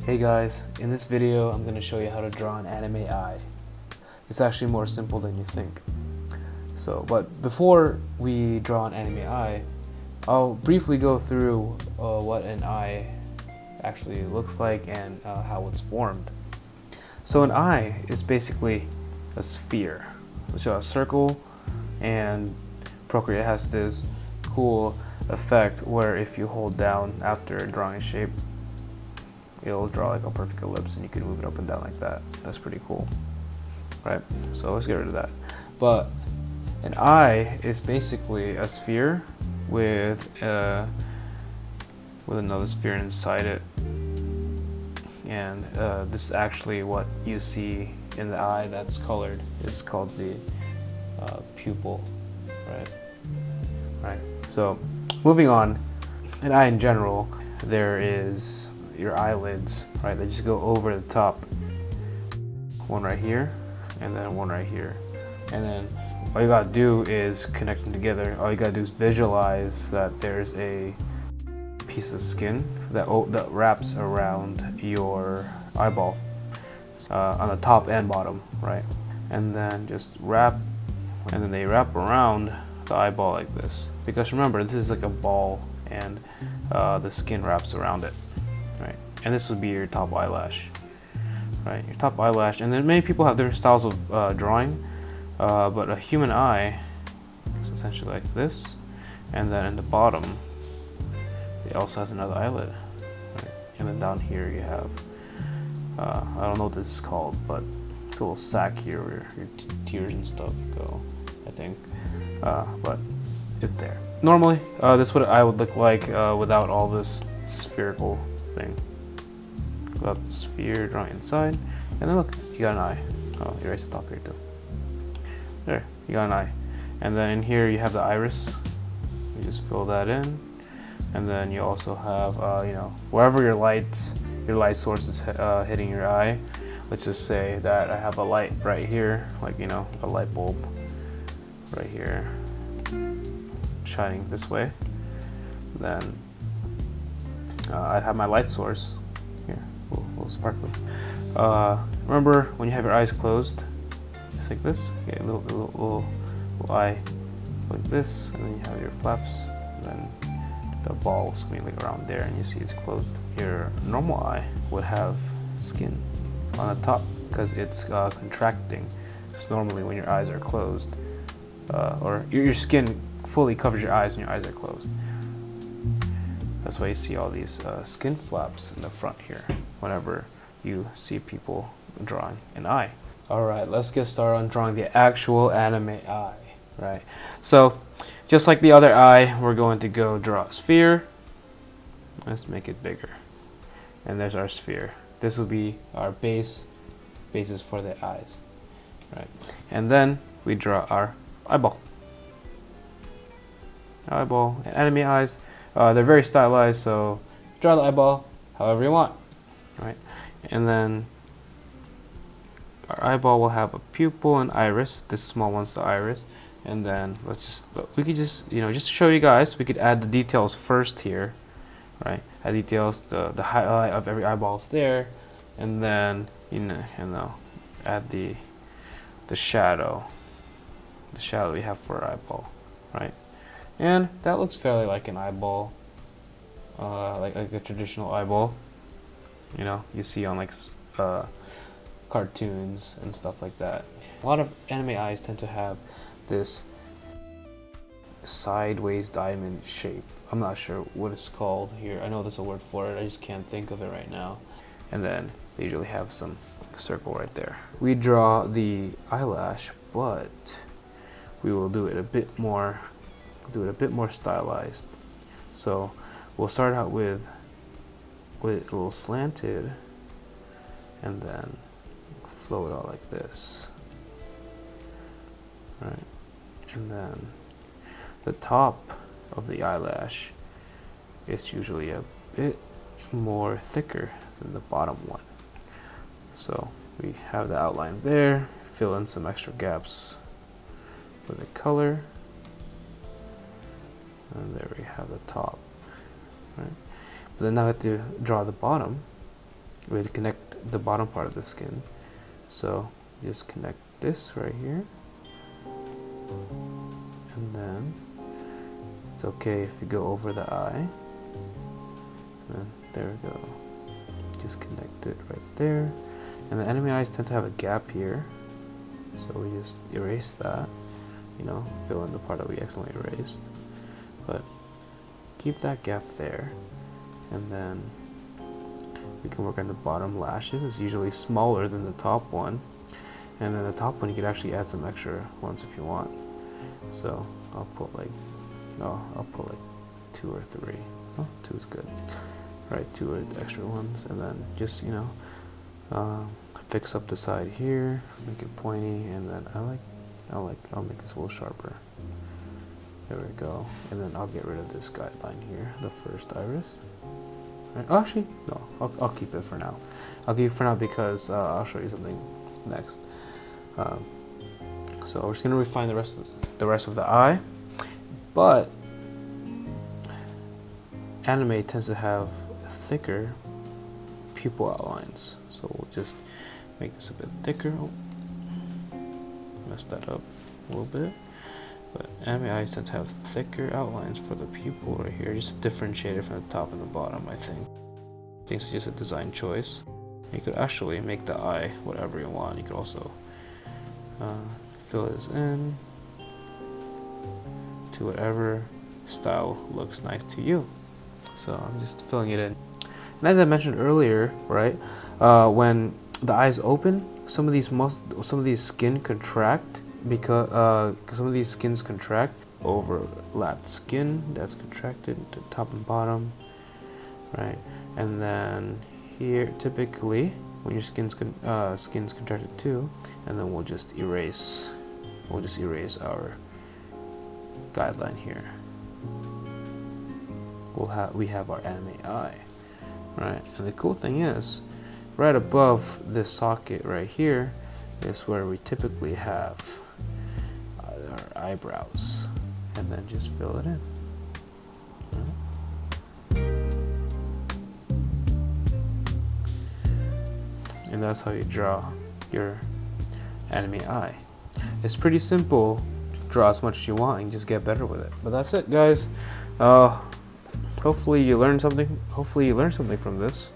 Hey guys, in this video I'm going to show you how to draw an anime eye. It's actually more simple than you think. But before we draw an anime eye, I'll briefly go through what an eye actually looks like and how it's formed. So an eye is basically a sphere, which is a circle, and Procreate has this cool effect where if you hold down after drawing a shape, it'll draw like a perfect ellipse and you can move it up and down like that. That's pretty cool, right? So let's get rid of that. But an eye is basically a sphere with another sphere inside it, and this is actually what you see in the eye that's colored. It's called the pupil, right? So moving on, an eye in general, there is your eyelids, right? They just go over the top. One right here, and then one right here. And then all you gotta do is connect them together. All you gotta do is visualize that there's a piece of skin that wraps around your eyeball on the top and bottom, right? And then just wrap, and then they wrap around the eyeball like this. Because remember, this is like a ball, and the skin wraps around it. Right, and this would be your top eyelash, right? Your top eyelash, and then many people have different styles of drawing, but a human eye is essentially like this, and then in the bottom, it also has another eyelid, right? And then down here you have, I don't know what this is called, but it's a little sack here where your tears and stuff go, I think, but it's there. Normally, this is what I would look like without all this spherical thing. Got the sphere drawing inside, and then look, you got an eye. Oh, erase the top here too. There, you got an eye. And then in here you have the iris. You just fill that in, and then you also have, you know, wherever your light source is hitting your eye. Let's just say that I have a light right here, like, you know, a light bulb right here, shining this way. Then I have my light source here, a little sparkly. Remember when you have your eyes closed, it's like this. Okay, a little eye like this, and then you have your flaps, and then the ball is going like around there, and you see it's closed. Your normal eye would have skin on the top because it's contracting. Because normally when your eyes are closed, or your skin fully covers your eyes when your eyes are closed. That's why you see all these skin flaps in the front here whenever you see people drawing an eye. Alright, let's get started on drawing the actual anime eye, right? So, just like the other eye, we're going to go draw a sphere. Let's make it bigger. And there's our sphere. This will be our basis for the eyes, right? And then we draw our eyeball. And anime eyes, they're very stylized, so draw the eyeball however you want, right? And then our eyeball will have a pupil and iris. This small one's the iris. And then we could just, you know, just to show you guys, we could add the details first here, right? Add details, the highlight of every eyeball is there, and then you know, add the shadow we have for our eyeball, right? And that looks fairly like an eyeball, like a traditional eyeball, you know, you see on like cartoons and stuff like that. A lot of anime eyes tend to have this sideways diamond shape. I'm not sure what it's called here. I know there's a word for it, I just can't think of it right now. And then they usually have some circle right there. We draw the eyelash, but we will do it a bit more stylized. So we'll start out with a little slanted, and then flow it out like this, right? And then the top of the eyelash is usually a bit more thicker than the bottom one. So we have the outline there, fill in some extra gaps with the color, and there we have the top, right? But then now I have to draw the bottom, we have to connect the bottom part of the skin. So just connect this right here, and then it's okay if you go over the eye, and there we go, just connect it right there. And the enemy eyes tend to have a gap here, so we just erase that, you know, fill in the part that we accidentally erased, but keep that gap there. And then we can work on the bottom lashes. It's usually smaller than the top one, and then the top one you could actually add some extra ones if you want. So I'll put like 2 or 3. Oh, 2 is good. Right, 2 extra ones, and then just, you know, fix up the side here, make it pointy, and then I'll make this a little sharper. There we go. And then I'll get rid of this guideline here, the first iris. Right. Oh, actually, no, I'll keep it for now. I'll keep it for now because I'll show you something next. So we're just gonna refine the rest of the eye, but anime tends to have thicker pupil outlines, so we'll just make this a bit thicker. Oh, messed that up a little bit. But anime eyes tend to have thicker outlines for the pupil right here, just differentiate it from the top and the bottom, I think. I think it's just a design choice. You could actually make the eye whatever you want. You could also fill this in to whatever style looks nice to you. So I'm just filling it in. And as I mentioned earlier, right, when the eyes open, some of these skin contract, because some of these skins contract, overlapped skin that's contracted to top and bottom, right? And then here, typically, when your skin's contracted too, and then we'll just erase our guideline here. We have our anime eye, right? And the cool thing is, right above this socket right here is where we typically have our eyebrows, and then just fill it in. And that's how you draw your anime eye. It's pretty simple. Draw as much as you want and just get better with it. But that's it, guys. Hopefully you learned something. Hopefully you learned something from this.